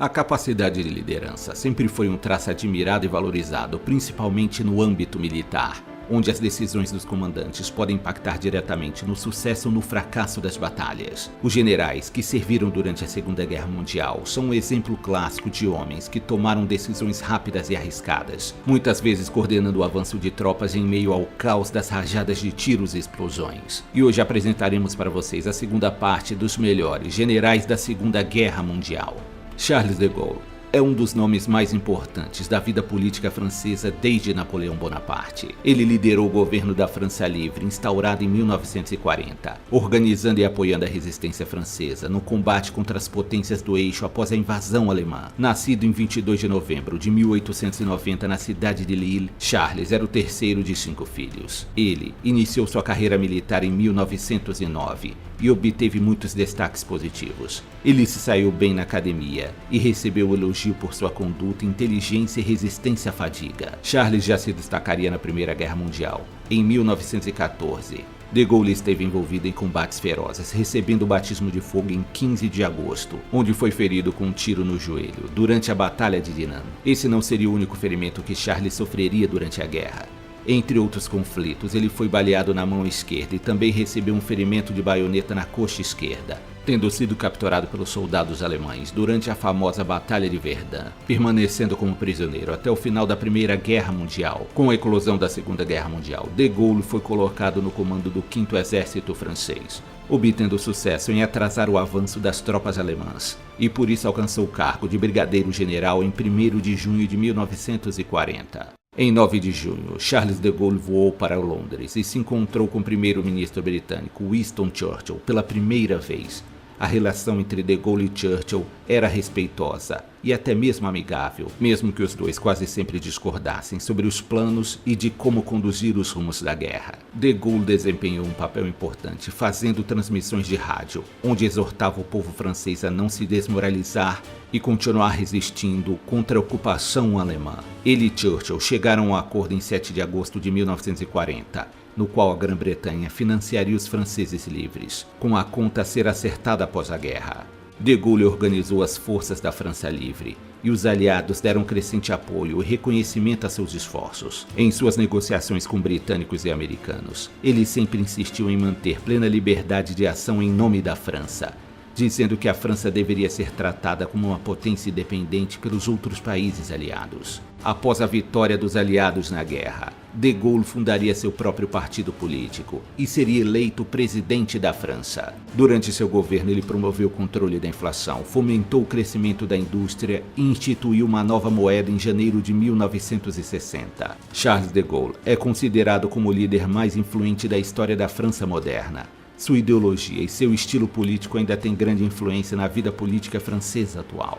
A capacidade de liderança sempre foi um traço admirado e valorizado, principalmente no âmbito militar, onde as decisões dos comandantes podem impactar diretamente no sucesso ou no fracasso das batalhas. Os generais que serviram durante a Segunda Guerra Mundial são um exemplo clássico de homens que tomaram decisões rápidas e arriscadas, muitas vezes coordenando o avanço de tropas em meio ao caos das rajadas de tiros e explosões. E hoje apresentaremos para vocês a segunda parte dos melhores generais da Segunda Guerra Mundial. Charles de Gaulle é um dos nomes mais importantes da vida política francesa desde Napoleão Bonaparte. Ele liderou o governo da França Livre, instaurado em 1940, organizando e apoiando a resistência francesa no combate contra as potências do eixo após a invasão alemã. Nascido em 22 de novembro de 1890 na cidade de Lille, Charles era o terceiro de 5 filhos. Ele iniciou sua carreira militar em 1909 e obteve muitos destaques positivos. Ele se saiu bem na academia e recebeu elogio por sua conduta, inteligência e resistência à fadiga. Charles já se destacaria na Primeira Guerra Mundial. Em 1914, de Gaulle esteve envolvido em combates ferozes, recebendo o batismo de fogo em 15 de agosto, onde foi ferido com um tiro no joelho, durante a Batalha de Dinant. Esse não seria o único ferimento que Charles sofreria durante a guerra. Entre outros conflitos, ele foi baleado na mão esquerda e também recebeu um ferimento de baioneta na coxa esquerda, tendo sido capturado pelos soldados alemães durante a famosa Batalha de Verdun, permanecendo como prisioneiro até o final da Primeira Guerra Mundial. Com a eclosão da Segunda Guerra Mundial, de Gaulle foi colocado no comando do 5º Exército francês, obtendo sucesso em atrasar o avanço das tropas alemãs, e por isso alcançou o cargo de brigadeiro-general em 1º de junho de 1940. Em 9 de junho, Charles de Gaulle voou para Londres e se encontrou com o primeiro-ministro britânico Winston Churchill pela primeira vez. A relação entre de Gaulle e Churchill era respeitosa e até mesmo amigável, mesmo que os dois quase sempre discordassem sobre os planos e de como conduzir os rumos da guerra. De Gaulle desempenhou um papel importante fazendo transmissões de rádio, onde exortava o povo francês a não se desmoralizar e continuar resistindo contra a ocupação alemã. Ele e Churchill chegaram a um acordo em 7 de agosto de 1940, no qual a Grã-Bretanha financiaria os franceses livres, com a conta a ser acertada após a guerra. De Gaulle organizou as forças da França Livre, e os aliados deram crescente apoio e reconhecimento a seus esforços. Em suas negociações com britânicos e americanos, ele sempre insistiu em manter plena liberdade de ação em nome da França, dizendo que a França deveria ser tratada como uma potência independente pelos outros países aliados. Após a vitória dos aliados na guerra, de Gaulle fundaria seu próprio partido político e seria eleito presidente da França. Durante seu governo, ele promoveu o controle da inflação, fomentou o crescimento da indústria e instituiu uma nova moeda em janeiro de 1960. Charles de Gaulle é considerado como o líder mais influente da história da França moderna. Sua ideologia e seu estilo político ainda têm grande influência na vida política francesa atual.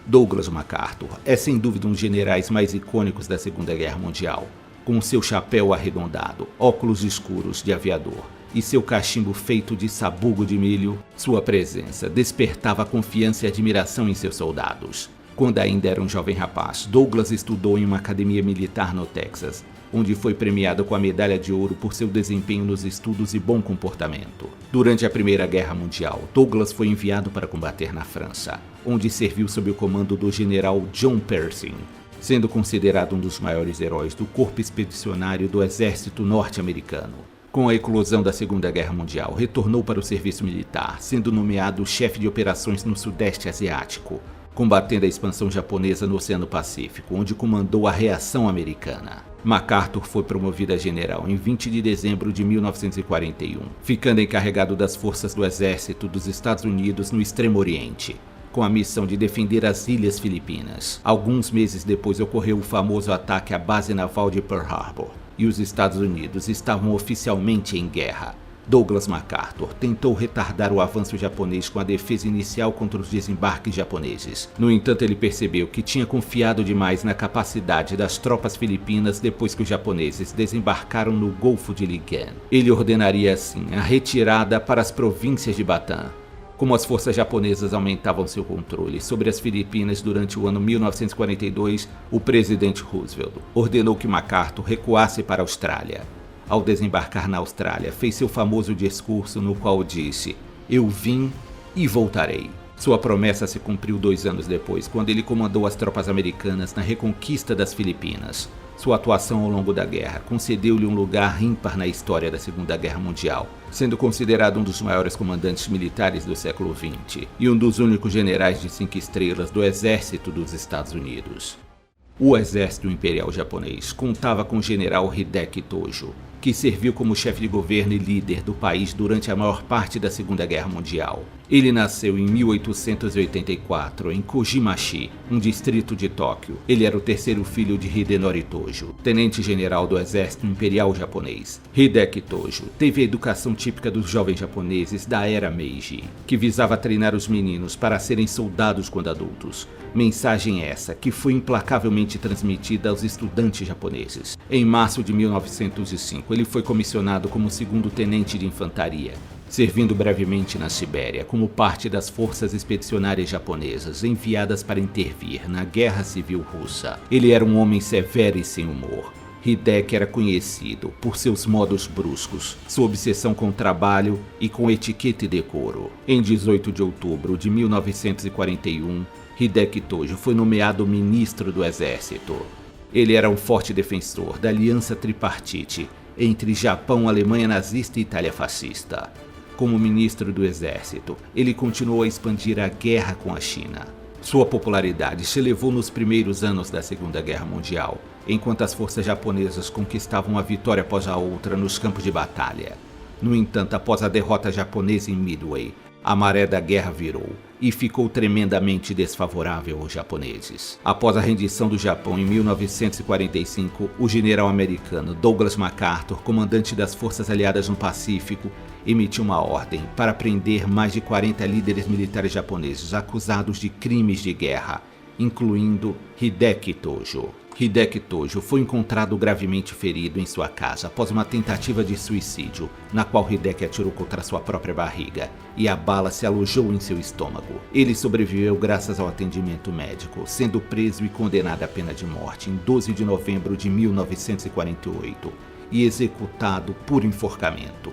Douglas MacArthur é sem dúvida um dos generais mais icônicos da Segunda Guerra Mundial. Com seu chapéu arredondado, óculos escuros de aviador e seu cachimbo feito de sabugo de milho, sua presença despertava confiança e admiração em seus soldados. Quando ainda era um jovem rapaz, Douglas estudou em uma academia militar no Texas, onde foi premiado com a medalha de ouro por seu desempenho nos estudos e bom comportamento. Durante a Primeira Guerra Mundial, Douglas foi enviado para combater na França, onde serviu sob o comando do general John Pershing, sendo considerado um dos maiores heróis do corpo expedicionário do exército norte-americano. Com a eclosão da Segunda Guerra Mundial, retornou para o serviço militar, sendo nomeado chefe de operações no Sudeste Asiático, combatendo a expansão japonesa no Oceano Pacífico, onde comandou a reação americana. MacArthur foi promovido a general em 20 de dezembro de 1941, ficando encarregado das forças do exército dos Estados Unidos no Extremo Oriente, com a missão de defender as Ilhas Filipinas. Alguns meses depois ocorreu o famoso ataque à base naval de Pearl Harbor, e os Estados Unidos estavam oficialmente em guerra. Douglas MacArthur tentou retardar o avanço japonês com a defesa inicial contra os desembarques japoneses. No entanto, ele percebeu que tinha confiado demais na capacidade das tropas filipinas depois que os japoneses desembarcaram no Golfo de Ligan. Ele ordenaria assim a retirada para as províncias de Bataan. Como as forças japonesas aumentavam seu controle sobre as Filipinas durante o ano 1942, o presidente Roosevelt ordenou que MacArthur recuasse para a Austrália. Ao desembarcar na Austrália, fez seu famoso discurso no qual disse: "Eu vim e voltarei". Sua promessa se cumpriu 2 anos depois, quando ele comandou as tropas americanas na reconquista das Filipinas. Sua atuação ao longo da guerra concedeu-lhe um lugar ímpar na história da Segunda Guerra Mundial, sendo considerado um dos maiores comandantes militares do século XX e um dos únicos generais de 5 estrelas do Exército dos Estados Unidos. O Exército Imperial Japonês contava com o general Hideki Tojo, que serviu como chefe de governo e líder do país durante a maior parte da Segunda Guerra Mundial. Ele nasceu em 1884 em Kojimachi, um distrito de Tóquio. Ele era o terceiro filho de Hidenori Tojo, tenente-general do Exército Imperial Japonês. Hideki Tojo teve a educação típica dos jovens japoneses da era Meiji, que visava treinar os meninos para serem soldados quando adultos. Mensagem essa que foi implacavelmente transmitida aos estudantes japoneses. Em março de 1905, ele foi comissionado como segundo tenente de infantaria, servindo brevemente na Sibéria como parte das forças expedicionárias japonesas enviadas para intervir na Guerra Civil Russa. Ele era um homem severo e sem humor. Hideki era conhecido por seus modos bruscos, sua obsessão com o trabalho e com etiqueta e decoro. Em 18 de outubro de 1941, Hideki Tojo foi nomeado ministro do Exército. Ele era um forte defensor da aliança tripartite entre Japão, Alemanha nazista e Itália fascista. Como ministro do Exército, ele continuou a expandir a guerra com a China. Sua popularidade se elevou nos primeiros anos da Segunda Guerra Mundial, enquanto as forças japonesas conquistavam uma vitória após a outra nos campos de batalha. No entanto, após a derrota japonesa em Midway, a maré da guerra virou e ficou tremendamente desfavorável aos japoneses. Após a rendição do Japão em 1945, o general americano Douglas MacArthur, comandante das forças aliadas no Pacífico, emitiu uma ordem para prender mais de 40 líderes militares japoneses acusados de crimes de guerra, incluindo Hideki Tojo. Hideki Tojo foi encontrado gravemente ferido em sua casa após uma tentativa de suicídio, na qual Hideki atirou contra sua própria barriga e a bala se alojou em seu estômago. Ele sobreviveu graças ao atendimento médico, sendo preso e condenado à pena de morte em 12 de novembro de 1948 e executado por enforcamento.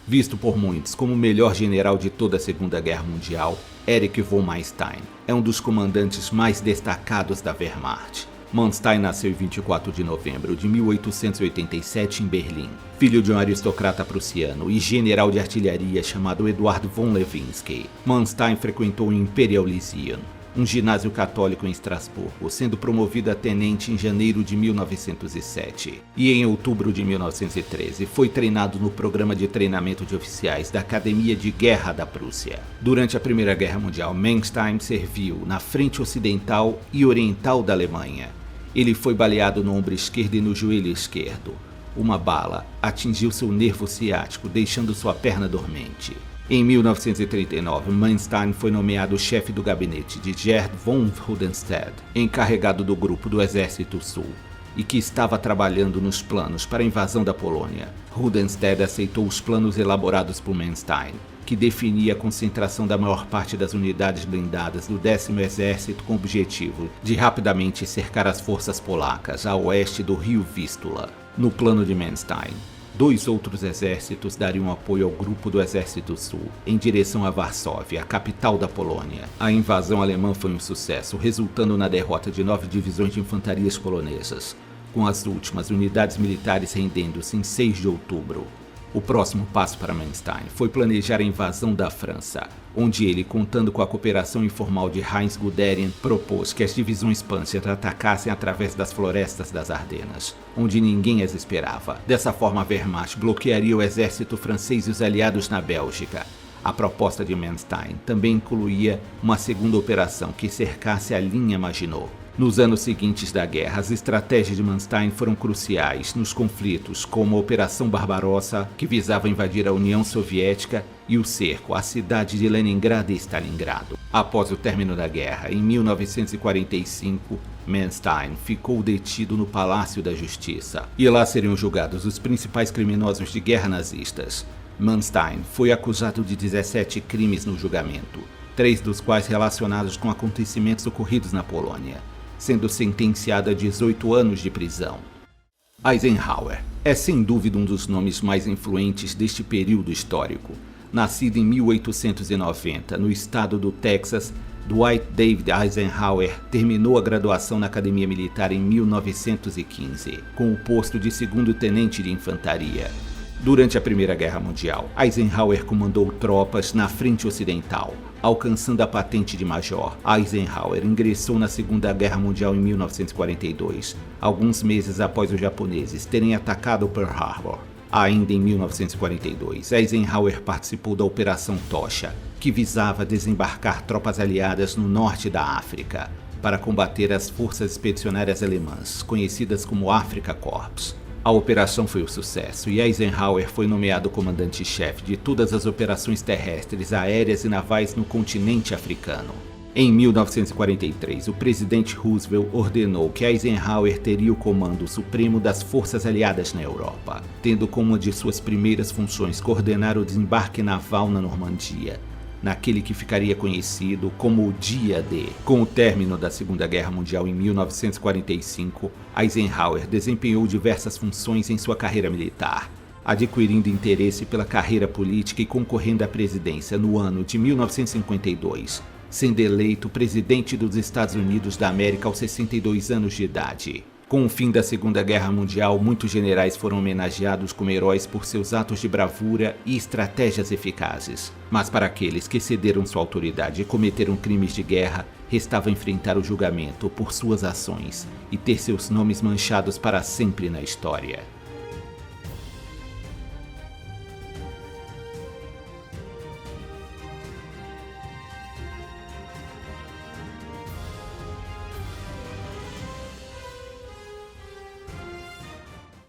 Visto por muitos como o melhor general de toda a Segunda Guerra Mundial, Erich von Manstein é um dos comandantes mais destacados da Wehrmacht. Manstein nasceu em 24 de novembro de 1887 em Berlim, filho de um aristocrata prussiano e general de artilharia chamado Eduard von Lewinsky. Manstein frequentou o Imperial Lyceum, um ginásio católico em Estrasburgo, sendo promovido a tenente em janeiro de 1907. E em outubro de 1913 foi treinado no programa de treinamento de oficiais da Academia de Guerra da Prússia. Durante a Primeira Guerra Mundial, Manstein serviu na frente ocidental e oriental da Alemanha. Ele foi baleado no ombro esquerdo e no joelho esquerdo. Uma bala atingiu seu nervo ciático, deixando sua perna dormente. Em 1939, Manstein foi nomeado chefe do gabinete de Gerd von Rudenstad, encarregado do grupo do Exército Sul, e que estava trabalhando nos planos para a invasão da Polônia. Rudenstad aceitou os planos elaborados por Manstein, que definia a concentração da maior parte das unidades blindadas do 10º Exército com o objetivo de rapidamente cercar as forças polacas a oeste do rio Vístula. No plano de Manstein, 2 outros exércitos dariam apoio ao grupo do Exército Sul, em direção a Varsóvia, a capital da Polônia. A invasão alemã foi um sucesso, resultando na derrota de 9 divisões de infantarias polonesas, com as últimas unidades militares rendendo-se em 6 de outubro. O próximo passo para Manstein foi planejar a invasão da França, onde ele, contando com a cooperação informal de Heinz Guderian, propôs que as divisões Panzer atacassem através das florestas das Ardenas, onde ninguém as esperava. Dessa forma, a Wehrmacht bloquearia o exército francês e os aliados na Bélgica. A proposta de Manstein também incluía uma segunda operação que cercasse a linha Maginot. Nos anos seguintes da guerra, as estratégias de Manstein foram cruciais nos conflitos como a Operação Barbarossa, que visava invadir a União Soviética, e o cerco à cidade de Leningrado e Stalingrado. Após o término da guerra, em 1945, Manstein ficou detido no Palácio da Justiça, e lá seriam julgados os principais criminosos de guerra nazistas. Manstein foi acusado de 17 crimes no julgamento, 3 dos quais relacionados com acontecimentos ocorridos na Polônia, sendo sentenciado a 18 anos de prisão. Eisenhower é sem dúvida um dos nomes mais influentes deste período histórico. Nascido em 1890 no estado do Texas, Dwight David Eisenhower terminou a graduação na Academia Militar em 1915, com o posto de segundo-tenente de infantaria. Durante a Primeira Guerra Mundial, Eisenhower comandou tropas na frente ocidental. Alcançando a patente de major, Eisenhower ingressou na Segunda Guerra Mundial em 1942, alguns meses após os japoneses terem atacado Pearl Harbor. Ainda em 1942, Eisenhower participou da Operação Tocha, que visava desembarcar tropas aliadas no norte da África, para combater as forças expedicionárias alemãs, conhecidas como Afrika Korps. A operação foi um sucesso e Eisenhower foi nomeado comandante-chefe de todas as operações terrestres, aéreas e navais no continente africano. Em 1943, o presidente Roosevelt ordenou que Eisenhower teria o comando supremo das forças aliadas na Europa, tendo como uma de suas primeiras funções coordenar o desembarque naval na Normandia, naquele que ficaria conhecido como o Dia D. Com o término da Segunda Guerra Mundial em 1945, Eisenhower desempenhou diversas funções em sua carreira militar, adquirindo interesse pela carreira política e concorrendo à presidência no ano de 1952, sendo eleito presidente dos Estados Unidos da América aos 62 anos de idade. Com o fim da Segunda Guerra Mundial, muitos generais foram homenageados como heróis por seus atos de bravura e estratégias eficazes. Mas para aqueles que cederam sua autoridade e cometeram crimes de guerra, restava enfrentar o julgamento por suas ações e ter seus nomes manchados para sempre na história.